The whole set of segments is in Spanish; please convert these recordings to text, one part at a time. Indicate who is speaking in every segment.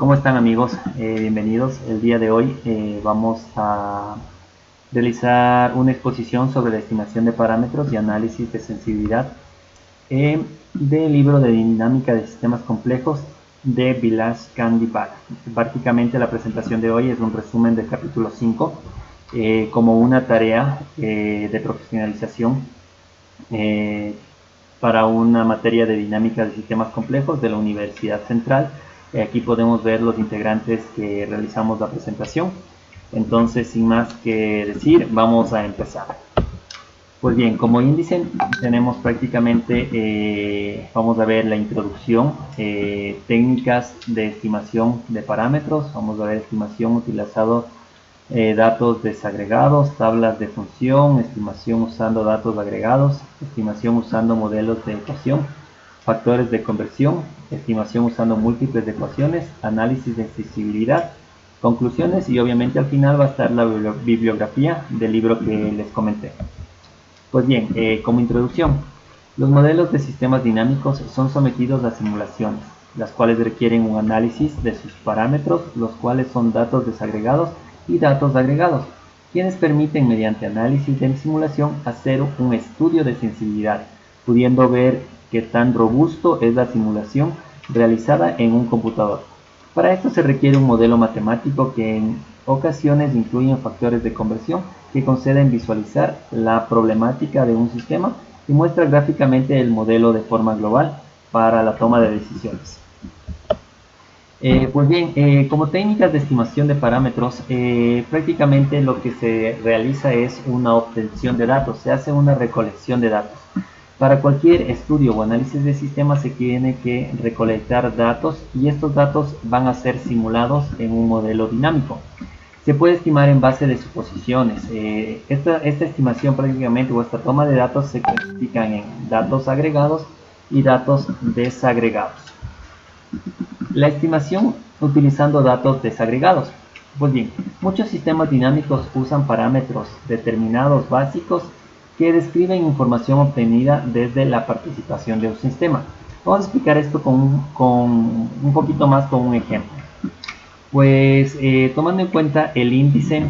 Speaker 1: ¿Cómo están amigos? Bienvenidos. El día de hoy vamos a realizar una exposición sobre la estimación de parámetros y análisis de sensibilidad del libro de dinámica de sistemas complejos de Vilas Kandipal. Prácticamente la presentación de hoy es un resumen del capítulo 5 como una tarea de profesionalización para una materia de dinámica de sistemas complejos de la Universidad Central. Aquí podemos ver los integrantes que realizamos la presentación. Entonces, sin más que decir, vamos a empezar. Pues bien, como índice tenemos prácticamente, vamos a ver la introducción, técnicas de estimación de parámetros, vamos a ver estimación utilizando datos desagregados, tablas de función, estimación usando datos agregados, estimación usando modelos de ecuación, factores de conversión, estimación usando múltiples de ecuaciones, análisis de accesibilidad, conclusiones y obviamente al final va a estar la bibliografía del libro que les comenté. Pues bien, como introducción, los modelos de sistemas dinámicos son sometidos a simulaciones, las cuales requieren un análisis de sus parámetros, los cuales son datos desagregados y datos agregados, quienes permiten mediante análisis de simulación hacer un estudio de sensibilidad, pudiendo ver qué tan robusto es la simulación realizada en un computador. Para esto se requiere un modelo matemático que en ocasiones incluyen factores de conversión que conceden visualizar la problemática de un sistema y muestra gráficamente el modelo de forma global para la toma de decisiones. Pues bien, como técnicas de estimación de parámetros, prácticamente lo que se realiza es una obtención de datos, se hace una recolección de datos. Para cualquier estudio o análisis de sistemas se tiene que recolectar datos y estos datos van a ser simulados en un modelo dinámico. Se puede estimar en base de suposiciones. Esta estimación prácticamente o esta toma de datos se clasifican en datos agregados y datos desagregados. La estimación utilizando datos desagregados. Pues bien, muchos sistemas dinámicos usan parámetros determinados básicos que describen información obtenida desde la participación de un sistema. Vamos a explicar esto con un poquito más con un ejemplo. Pues tomando en cuenta el índice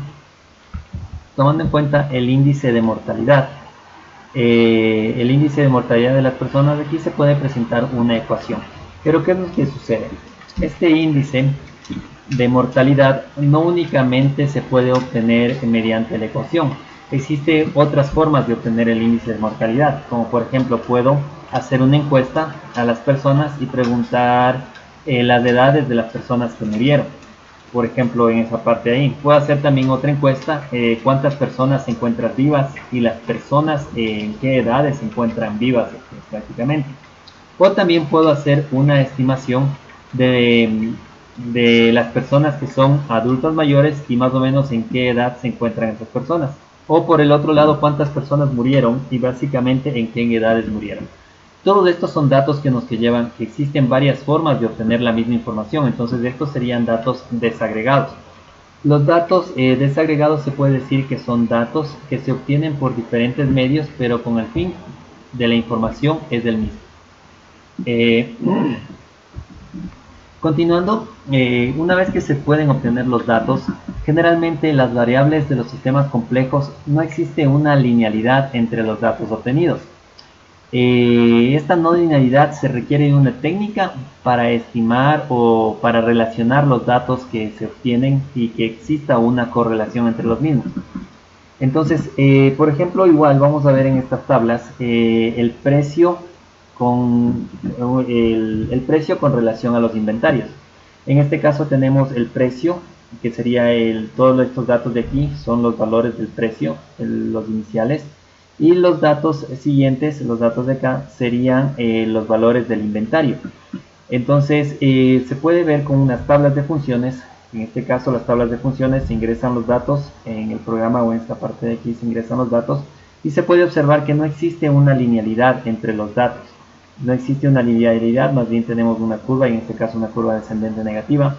Speaker 1: de mortalidad. El índice de mortalidad de las personas, aquí se puede presentar una ecuación. Pero ¿qué es lo que sucede? Este índice de mortalidad no únicamente se puede obtener mediante la ecuación. Existen otras formas de obtener el índice de mortalidad, como por ejemplo puedo hacer una encuesta a las personas y preguntar las edades de las personas que murieron. Por ejemplo, en esa parte de ahí. Puedo hacer también otra encuesta, cuántas personas se encuentran vivas y las personas en qué edades se encuentran vivas prácticamente. O también puedo hacer una estimación de las personas que son adultos mayores y más o menos en qué edad se encuentran esas personas. O por el otro lado, cuántas personas murieron y básicamente en qué edades murieron. Todos estos son datos que nos llevan que existen varias formas de obtener la misma información, entonces estos serían datos desagregados. Los datos desagregados se puede decir que son datos que se obtienen por diferentes medios, pero con el fin de la información es el mismo. Continuando, una vez que se pueden obtener los datos, generalmente las variables de los sistemas complejos no existe una linealidad entre los datos obtenidos. Esta no linealidad se requiere de una técnica para estimar o para relacionar los datos que se obtienen y que exista una correlación entre los mismos. Entonces, por ejemplo, igual vamos a ver en estas tablas el precio con relación a los inventarios. En este caso tenemos el precio, que sería todos estos datos de aquí son los valores del precio, los iniciales. Y los datos siguientes, los datos de acá, serían los valores del inventario. Entonces, se puede ver con unas tablas de funciones. En este caso, las tablas de funciones se ingresan los datos en el programa o en esta parte de aquí se ingresan los datos. Y se puede observar que no existe una linealidad entre los datos. No existe una linealidad, más bien tenemos una curva, en este caso una curva descendente negativa.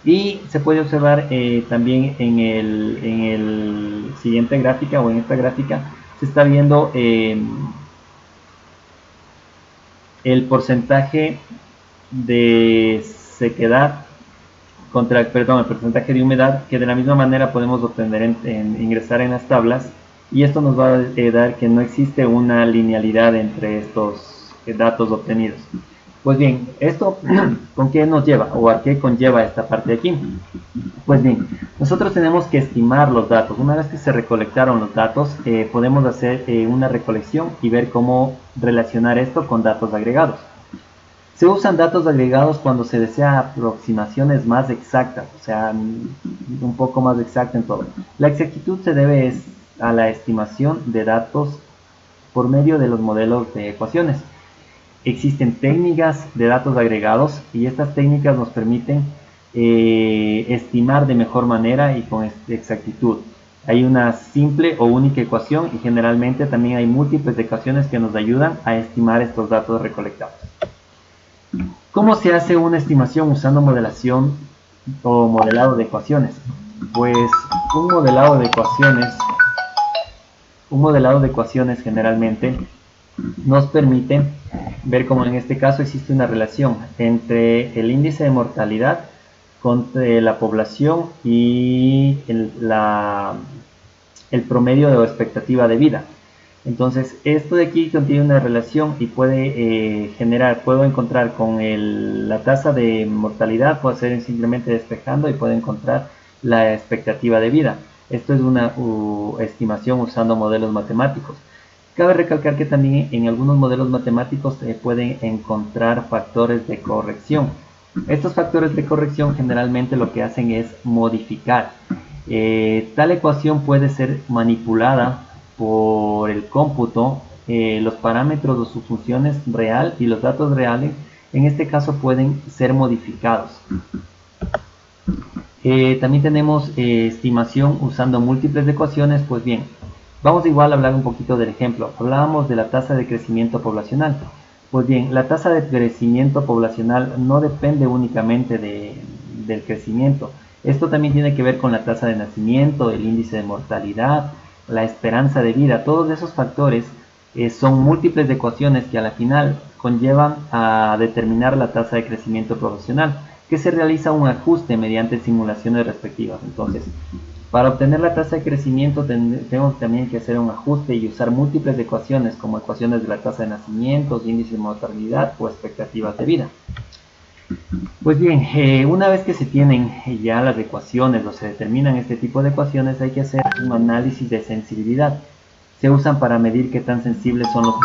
Speaker 1: Y se puede observar también en el siguiente gráfica o en esta gráfica se está viendo el porcentaje de sequedad el porcentaje de humedad, que de la misma manera podemos obtener ingresar en las tablas, y esto nos va a dar que no existe una linealidad entre estos datos obtenidos. Pues bien, ¿esto con qué nos lleva o a qué conlleva esta parte de aquí? Pues bien, nosotros tenemos que estimar los datos. Una vez que se recolectaron los datos, podemos hacer una recolección y ver cómo relacionar esto con datos agregados. Se usan datos agregados cuando se desea aproximaciones más exactas, o sea, un poco más exacta en todo. La exactitud se debe a la estimación de datos por medio de los modelos de ecuaciones. Existen técnicas de datos agregados y estas técnicas nos permiten estimar de mejor manera y con exactitud. Hay una simple o única ecuación y generalmente también hay múltiples ecuaciones que nos ayudan a estimar estos datos recolectados. ¿Cómo se hace una estimación usando modelación o modelado de ecuaciones? Pues un modelado de ecuaciones generalmente nos permite ver cómo en este caso existe una relación entre el índice de mortalidad contra la población y el promedio de expectativa de vida. Entonces esto de aquí contiene una relación y puede puedo encontrar con la tasa de mortalidad, puedo hacer simplemente despejando y puedo encontrar la expectativa de vida. Esto es una estimación usando modelos matemáticos. Cabe recalcar que también en algunos modelos matemáticos se pueden encontrar factores de corrección. Estos factores de corrección generalmente lo que hacen es modificar. Tal ecuación puede ser manipulada por el cómputo, los parámetros de sus funciones real y los datos reales, en este caso pueden ser modificados. También tenemos estimación usando múltiples ecuaciones. Pues bien, vamos igual a hablar un poquito del ejemplo. Hablábamos de la tasa de crecimiento poblacional. Pues bien, la tasa de crecimiento poblacional no depende únicamente del crecimiento. Esto también tiene que ver con la tasa de nacimiento, el índice de mortalidad, la esperanza de vida. Todos esos factores son múltiples de ecuaciones que a la final conllevan a determinar la tasa de crecimiento poblacional, que se realiza un ajuste mediante simulaciones respectivas. Entonces, para obtener la tasa de crecimiento tenemos también que hacer un ajuste y usar múltiples ecuaciones como ecuaciones de la tasa de nacimiento, índice de mortalidad o expectativas de vida. Pues bien, una vez que se tienen ya las ecuaciones o se determinan este tipo de ecuaciones, hay que hacer un análisis de sensibilidad. Se usan para medir qué tan sensibles son los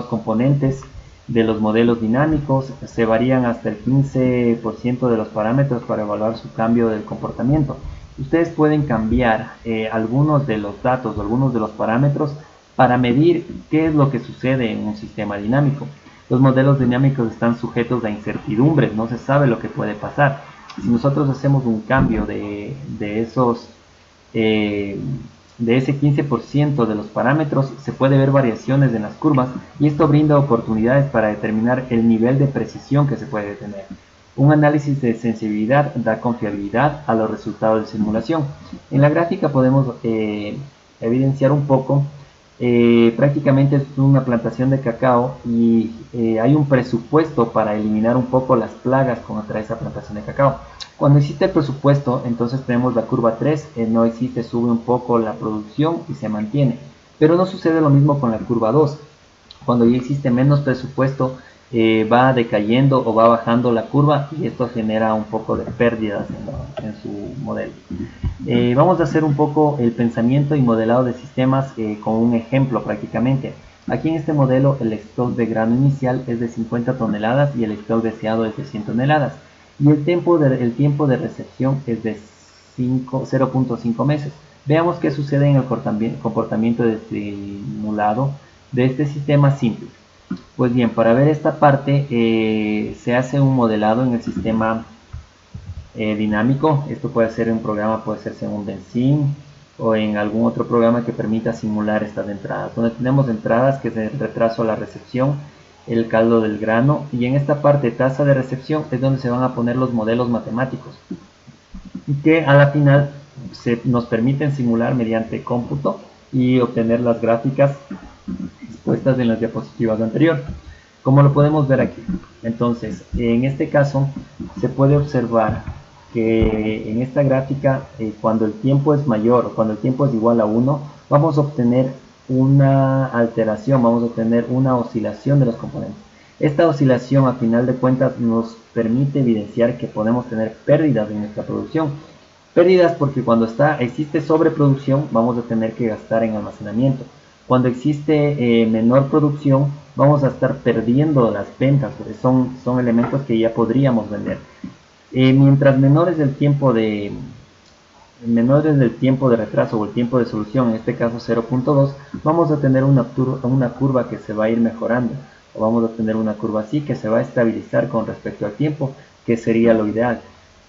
Speaker 1: componentes. De los modelos dinámicos. Se varían hasta el 15% de los parámetros para evaluar su cambio del comportamiento. Ustedes pueden cambiar algunos de los datos o algunos de los parámetros para medir qué es lo que sucede en un sistema dinámico. Los modelos dinámicos están sujetos a incertidumbres, no se sabe lo que puede pasar. Si nosotros hacemos un cambio de ese 15% de los parámetros, se puede ver variaciones en las curvas y esto brinda oportunidades para determinar el nivel de precisión que se puede tener. Un análisis de sensibilidad da confiabilidad a los resultados de simulación. En la gráfica podemos evidenciar un poco, prácticamente es una plantación de cacao y hay un presupuesto para eliminar un poco las plagas contra esa plantación de cacao. Cuando existe el presupuesto, entonces tenemos la curva 3, no existe, sube un poco la producción y se mantiene. Pero no sucede lo mismo con la curva 2. Cuando ya existe menos presupuesto, va decayendo o va bajando la curva y esto genera un poco de pérdidas en su modelo. Vamos a hacer un poco el pensamiento y modelado de sistemas con un ejemplo prácticamente. Aquí en este modelo el stock de grano inicial es de 50 toneladas y el stock deseado es de 100 toneladas. Y el tiempo de recepción es de 0.5 meses. Veamos qué sucede en el comportamiento de simulado de este sistema simple. Pues bien, para ver esta parte se hace un modelado en el sistema dinámico. Esto puede ser un programa, puede hacerse en un Benzin o en algún otro programa que permita simular estas entradas. Donde tenemos entradas que es el retraso a la recepción, el caldo del grano, y en esta parte tasa de recepción es donde se van a poner los modelos matemáticos que a la final nos permiten simular mediante cómputo y obtener las gráficas expuestas en las diapositivas anteriores. como lo podemos ver aquí. Entonces, en este caso se puede observar que en esta gráfica, cuando el tiempo es mayor o cuando el tiempo es igual a 1, vamos a obtener una alteración, vamos a obtener una oscilación de los componentes. Esta oscilación, a final de cuentas, nos permite evidenciar que podemos tener pérdidas en nuestra producción. Pérdidas porque cuando existe sobreproducción, vamos a tener que gastar en almacenamiento. Cuando existe menor producción, vamos a estar perdiendo las ventas, porque son elementos que ya podríamos vender. Mientras menor es el tiempo de retraso o el tiempo de solución, en este caso 0.2, vamos a tener una curva que se va a ir mejorando, o vamos a tener una curva así que se va a estabilizar con respecto al tiempo, que sería lo ideal.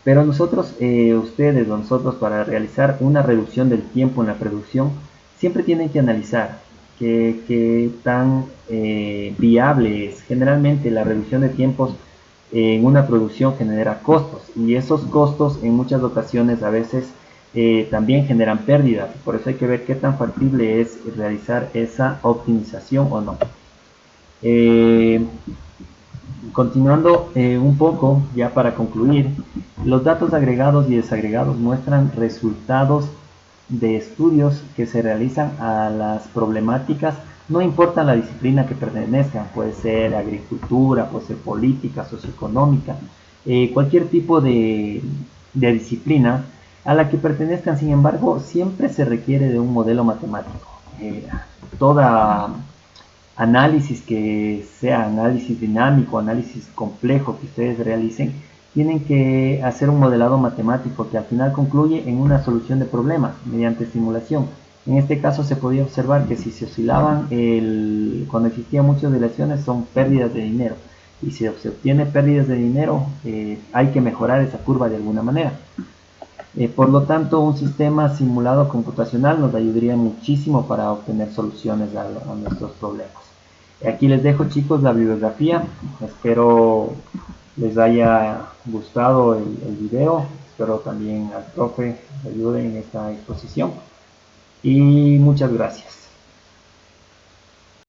Speaker 1: Pero nosotros, ustedes o nosotros, para realizar una reducción del tiempo en la producción, siempre tienen que analizar qué tan viable es. Generalmente la reducción de tiempos en una producción genera costos, y esos costos en muchas ocasiones a veces también generan pérdidas. Por eso hay que ver qué tan factible es realizar esa optimización o no. Continuando un poco, ya para concluir, los datos agregados y desagregados muestran resultados de estudios que se realizan a las problemáticas, no importa la disciplina que pertenezcan, puede ser agricultura, puede ser política, socioeconómica, cualquier tipo de disciplina a la que pertenezcan. Sin embargo, siempre se requiere de un modelo matemático. Toda análisis que sea análisis dinámico, análisis complejo que ustedes realicen, tienen que hacer un modelado matemático que al final concluye en una solución de problemas mediante simulación. En este caso se podía observar que si se oscilaban, cuando existían muchas oscilaciones, son pérdidas de dinero. Y si se obtiene pérdidas de dinero, hay que mejorar esa curva de alguna manera. Por lo tanto, un sistema simulado computacional nos ayudaría muchísimo para obtener soluciones a nuestros problemas. Aquí les dejo, chicos, la bibliografía. Espero les haya gustado el video. Espero también al profe le ayude en esta exposición. Y muchas gracias.